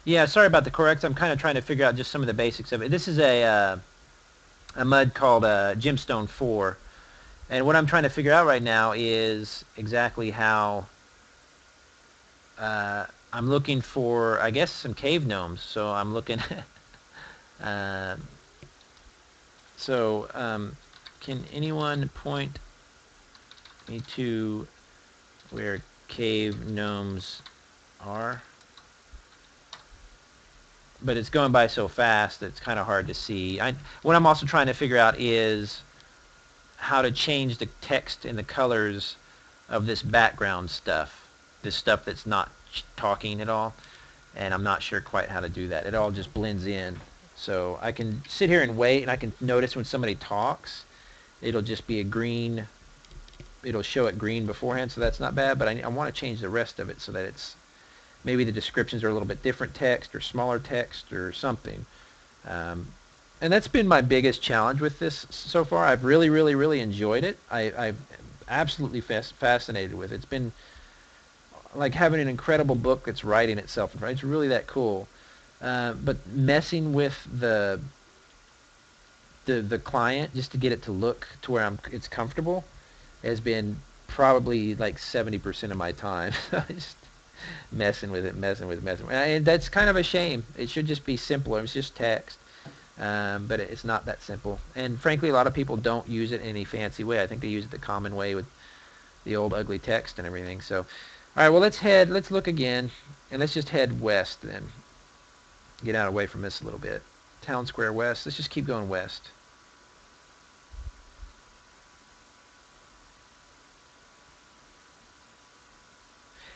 Yeah, sorry about the corrects. I'm kind of trying to figure out just some of the basics of it. This is a mud called Gemstone IV. And what I'm trying to figure out right now is exactly how I'm looking for, I guess, some cave gnomes. So I'm looking uh, can anyone point me to where cave gnomes are? But it's going by so fast that it's kind of hard to see. What I'm also trying to figure out is how to change the text and the colors of this background stuff, this stuff that's not talking at all, and I'm not sure quite how to do that. It all just blends in. So I can sit here and wait, and I can notice when somebody talks, it'll just be a green, it'll show it green beforehand, so that's not bad, but I want to change the rest of it so that it's, maybe the descriptions are a little bit different text or smaller text or something. And that's been my biggest challenge with this so far. I've really enjoyed it. I'm absolutely fascinated with it. It's been like having an incredible book that's writing itself. It's really that cool. But messing with the client just to get it to look to where it's comfortable has been probably like 70% of my time. Just messing with it, messing with it. And that's kind of a shame. It should just be simpler. It's just text. But it's not that simple. And frankly, a lot of people don't use it in any fancy way. I think they use it the common way with the old ugly text and everything. So, all right, well, let's look again, and let's just head west then. Get out away from this a little bit. Town Square West. Let's just keep going west.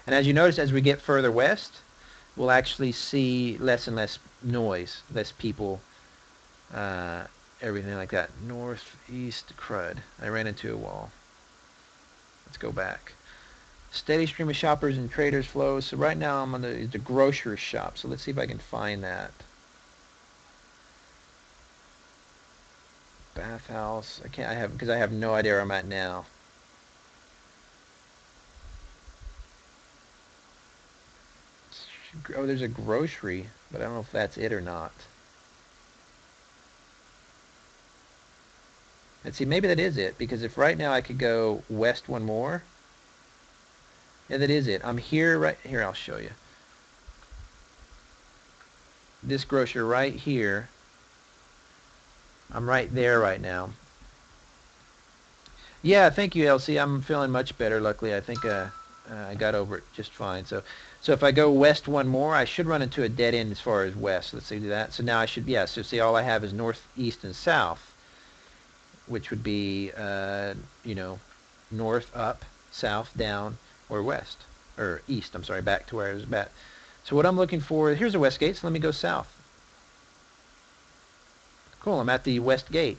And as you notice, as we get further west, we'll actually see less and less noise, less people, everything like that. Northeast crud. I ran into a wall. Let's go back. Steady stream of shoppers and traders flows. So right now I'm on the grocer's shop. So let's see if I can find that. Bathhouse. Because I have no idea where I'm at now. Oh, there's a grocery, but I don't know if that's it or not. Let's see, maybe that is it, because if right now I could go west one more. Yeah, that is it. I'm here, right here, I'll show you. This grocer right here. I'm right there right now. Yeah, thank you, Elsie. I'm feeling much better, luckily. I think I got over it just fine. So if I go west one more, I should run into a dead end as far as west. Let's see, do that. So now I should, yeah, so see, all I have is north, east, and south, which would be, you know, north, up, south, down, or west. Or east, I'm sorry, back to where I was at. So what I'm looking for, here's the west gate, so let me go south. Cool, I'm at the west gate.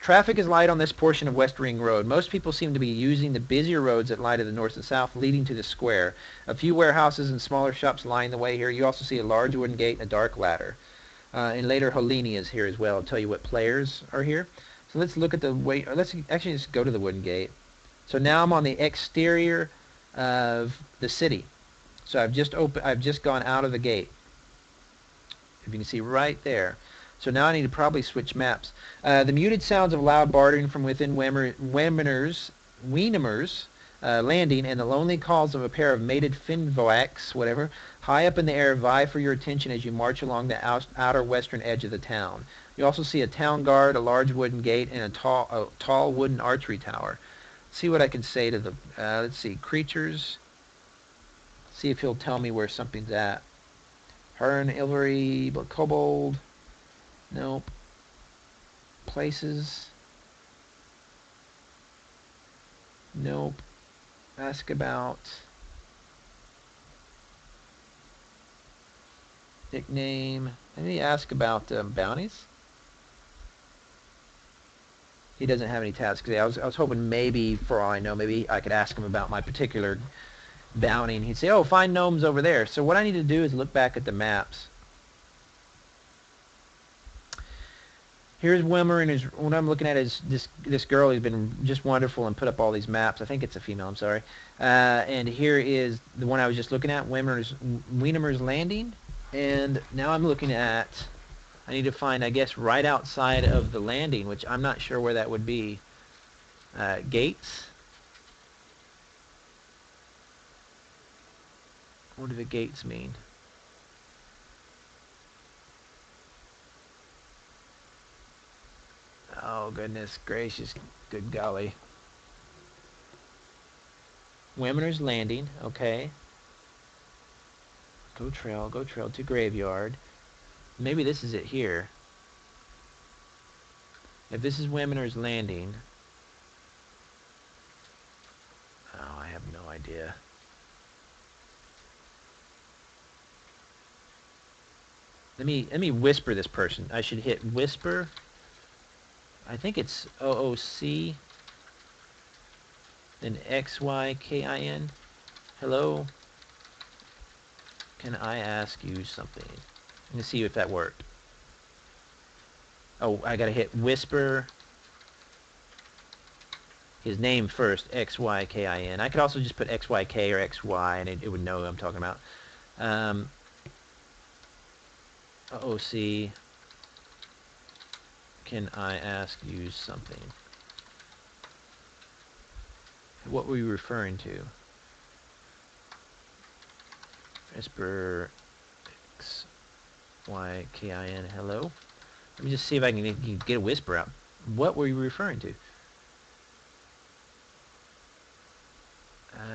Traffic is light on this portion of West Ring Road. Most people seem to be using the busier roads that lie to the north and south, leading to the square. A few warehouses and smaller shops line the way here. You also see a large wooden gate and a dark ladder. And later, Holini is here as well. I'll tell you what players are here. So let's look at the way. Let's actually just go to the wooden gate. So now I'm on the exterior of the city. So I've just gone out of the gate. If you can see right there. So now I need to probably switch maps. The muted sounds of loud bartering from within Wiener's landing and the lonely calls of a pair of mated Finvoax, whatever, high up in the air vie for your attention as you march along the outer western edge of the town. You also see a town guard, a large wooden gate, and a tall wooden archery tower. See what I can say to the, let's see, creatures. See if he'll tell me where something's at. Hearn, Ilvery, Kobold. Nope. Places. Nope. Ask about. Nickname. Let me ask about bounties. He doesn't have any tasks. I was hoping maybe, for all I know, maybe I could ask him about my particular bounty, and he'd say, "Oh, find gnomes over there." So what I need to do is look back at the maps. Here's Wilmer, and what I'm looking at is this girl who's been just wonderful and put up all these maps. I think it's a female, I'm sorry. And here is the one I was just looking at, Wiener's Landing. And now I'm looking at, I need to find, I guess, right outside of the landing, which I'm not sure where that would be. Gates. What do the gates mean? Oh, goodness gracious. Good golly. Wiener's Landing. Okay. Go trail to graveyard. Maybe this is it here. If this is Wiener's Landing. Oh, I have no idea. Let me whisper this person. I should hit whisper. I think it's OOC. Then XYKIN. Hello. Can I ask you something? Let me see if that worked. Oh, I gotta hit whisper. his name first, XYKIN. I could also just put XYK or XY, and it would know who I'm talking about. OC, can I ask you something? What were you referring to? Whisper XYKIN, hello? Let me just see if I can get a whisper out. What were you referring to?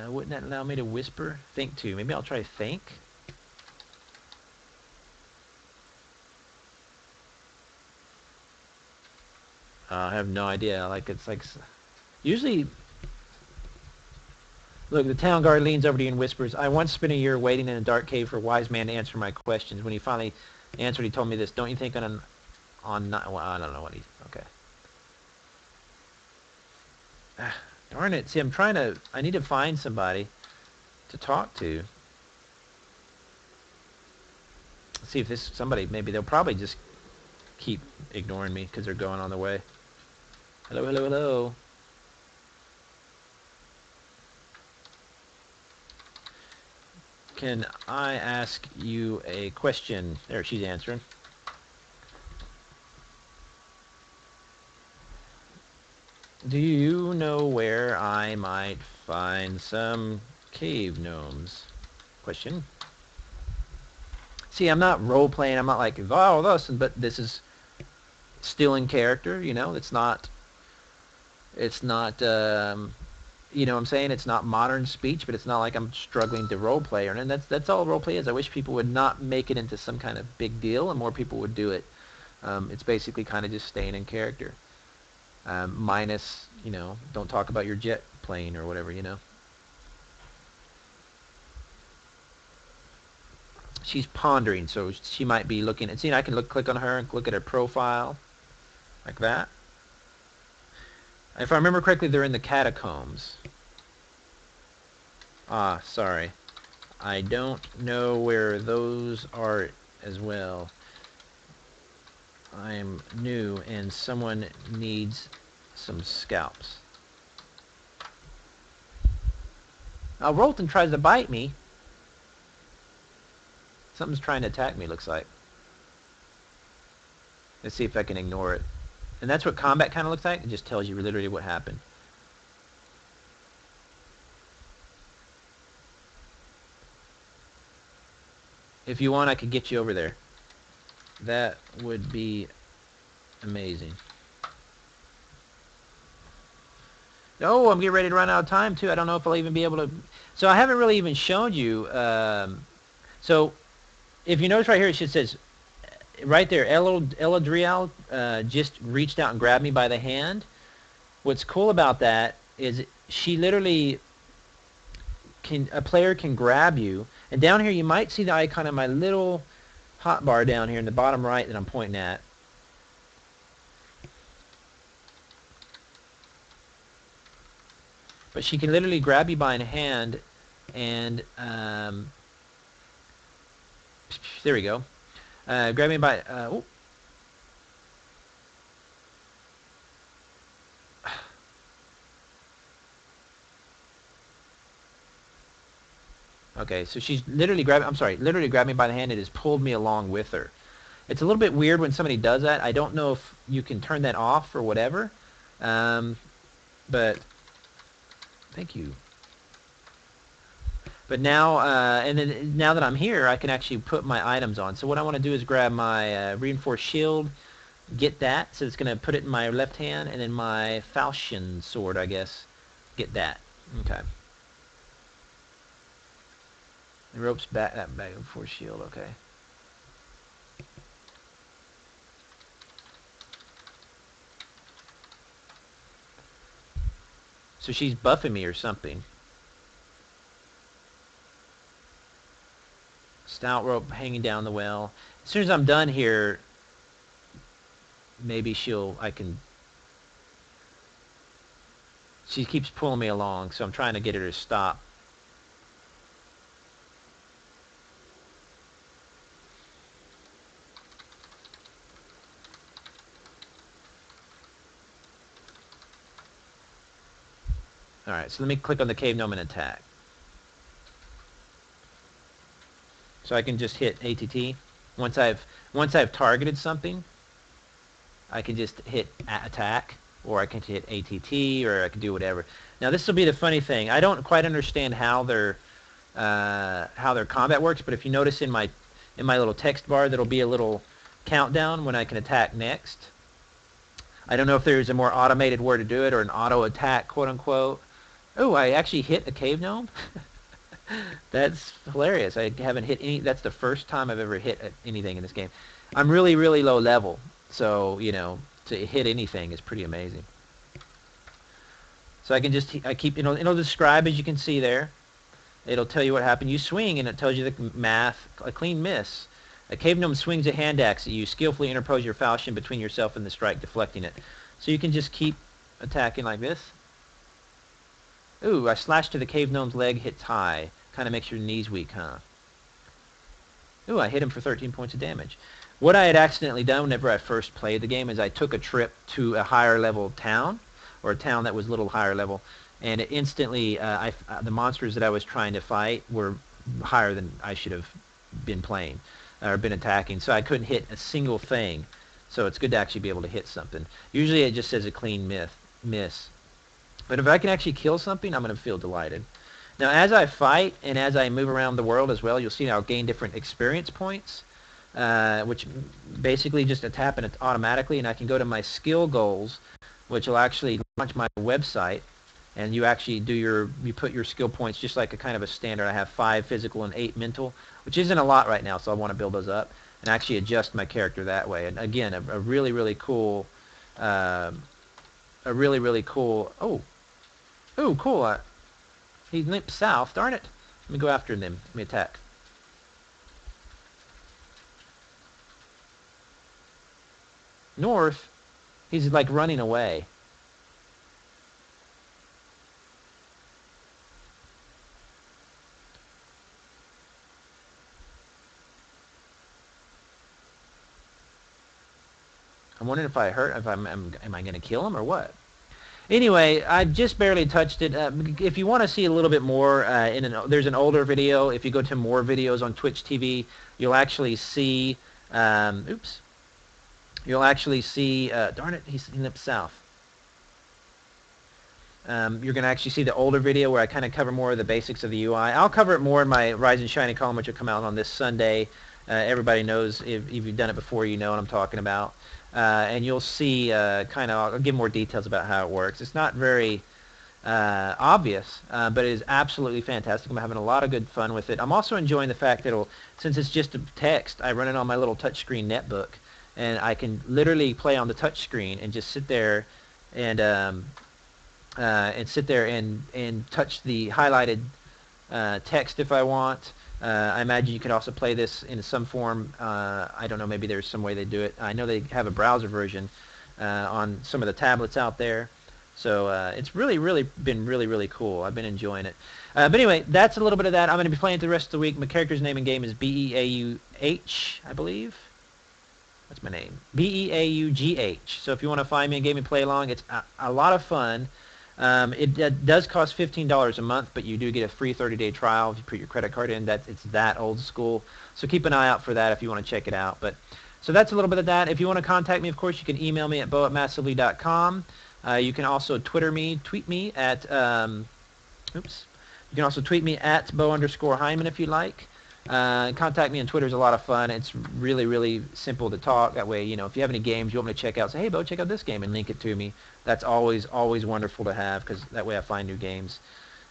Wouldn't that allow me to whisper? Think to. Maybe I'll try think. I have no idea. Like, it's like... Usually... Look, the town guard leans over to you and whispers, I once spent a year waiting in a dark cave for a wise man to answer my questions. When he finally answered, he told me this. Don't you think well, I don't know what he... Okay. Darn it. See, I need to find somebody to talk to. See if maybe they'll probably just keep ignoring me because they're going on their way. Hello, hello, hello. Can I ask you a question? There, she's answering. Do you know where I might find some cave gnomes? Question. See, I'm not role-playing. I'm not like, oh, but this is still in character, you know? It's not, you know what I'm saying? It's not modern speech, but it's not like I'm struggling to role-play. And that's all role-play is. I wish people would not make it into some kind of big deal and more people would do it. It's basically kind of just staying in character. Minus, you know, don't talk about your jet plane or whatever, you know. She's pondering, so she might be looking at... See, I can click on her and look at her profile. Like that. If I remember correctly, they're in the catacombs. Ah, sorry. I don't know where those are as well. I'm new and someone needs some scalps. Now, Rolton tries to bite me. Something's trying to attack me, looks like. Let's see if I can ignore it. And that's what combat kind of looks like. It just tells you literally what happened. If you want, I could get you over there. That would be amazing. Oh, I'm getting ready to run out of time, too. I don't know if I'll even be able to... So I haven't really even shown you... So if you notice right here, it just says... Right there, Eladriel just reached out and grabbed me by the hand. What's cool about that is she literally... A player can grab you. And down here, you might see the icon of my little hotbar down here in the bottom right that I'm pointing at. But she can literally grab you by the hand and there we go. Grab me by oh. Okay, so she's literally literally grabbed me by the hand and has pulled me along with her. It's a little bit weird when somebody does that. I don't know if you can turn that off or whatever. But thank you. But now, and then now that I'm here, I can actually put my items on. So what I want to do is grab my reinforced shield, get that. So it's going to put it in my left hand, and then my falchion sword, I guess, get that. Okay. The rope's back, that back for shield, okay. So she's buffing me or something. Stout rope hanging down the well. As soon as I'm done here, maybe I can... She keeps pulling me along, so I'm trying to get her to stop. Alright, so let me click on the cave gnome and attack. So I can just hit ATT. Once I've targeted something, I can just hit attack, or I can hit ATT, or I can do whatever. Now this will be the funny thing. I don't quite understand how their combat works, but if you notice in my little text bar, there'll be a little countdown when I can attack next. I don't know if there's a more automated way to do it, or an auto attack, quote unquote. Oh, I actually hit a cave gnome. That's hilarious. I haven't hit any. That's the first time I've ever hit anything in this game. I'm really, really low level, so you know, to hit anything is pretty amazing. So I can just, I keep, it'll describe, as you can see there. It'll tell you what happened. You swing, and it tells you the math. A clean miss. A cave gnome swings a hand axe at you. Skillfully interpose your falchion between yourself and the strike, deflecting it. So you can just keep attacking like this. Ooh, I slashed to the cave gnome's leg, hits high. Kind of makes your knees weak, huh? Ooh, I hit him for 13 points of damage. What I had accidentally done whenever I first played the game is I took a trip to a higher level town, or a town that was a little higher level, and it instantly, the monsters that I was trying to fight were higher than I should have been playing, or been attacking, so I couldn't hit a single thing. So it's good to actually be able to hit something. Usually it just says a clean miss. But if I can actually kill something, I'm going to feel delighted. Now, as I fight and as I move around the world as well, you'll see I'll gain different experience points, which basically just tap it automatically, and I can go to my skill goals, which will actually launch my website, and you actually do you put your skill points just like a kind of a standard. I have 5 physical and 8 mental, which isn't a lot right now, so I want to build those up and actually adjust my character that way. And again, a really, really cool, oh, cool. He limps south. Darn it. Let me go after him. Let me attack. North. He's like running away. I'm wondering if I hurt. Am I going to kill him or what? Anyway, I just barely touched it. If you want to see a little bit more, there's an older video. If you go to more videos on Twitch TV, you'll actually see, you'll actually see, darn it, he limped south. You're going to actually see the older video where I kind of cover more of the basics of the UI. I'll cover it more in my Rise and Shine column, which will come out on this Sunday. Everybody knows, if you've done it before, you know what I'm talking about. And you'll see I'll give more details about how it works. It's not very obvious, but it is absolutely fantastic. I'm having a lot of good fun with it. I'm also enjoying the fact that since it's just a text, I run it on my little touchscreen netbook, and I can literally play on the touchscreen and just sit there and touch the highlighted text if I want. I imagine you can also play this in some form. I don't know, maybe there's some way they do it. I know they have a browser version on some of the tablets out there. So it's really been really cool. I've been enjoying it. But anyway, that's a little bit of that. I'm going to be playing it the rest of the week. My character's name in game is B-E-A-U-H, I believe. That's my name. B-E-A-U-G-H. So if you want to find me in game and play along, it's a lot of fun. It does cost $15 a month, but you do get a free 30-day trial if you put your credit card in. It's that old school. So keep an eye out for that if you want to check it out. So that's a little bit of that. If you want to contact me, of course, you can email me at beau@massively.com. You can also tweet me at, you can also tweet me at beau_hindman if you like. Contact me on Twitter is a lot of fun. It's really simple to talk. That way, if you have any games you want me to check out, say, hey, Beau, check out this game, and link it to me. That's always wonderful to have, because that way I find new games.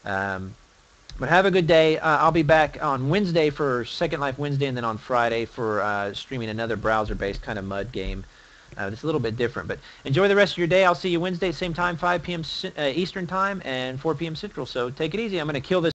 But have a good day. I'll be back on Wednesday for Second Life Wednesday, and then on Friday for streaming another browser-based kind of mud game. It's a little bit different, but enjoy the rest of your day. I'll see you Wednesday, same time, 5 p.m. Eastern Time and 4 p.m. Central. So take it easy. I'm going to kill this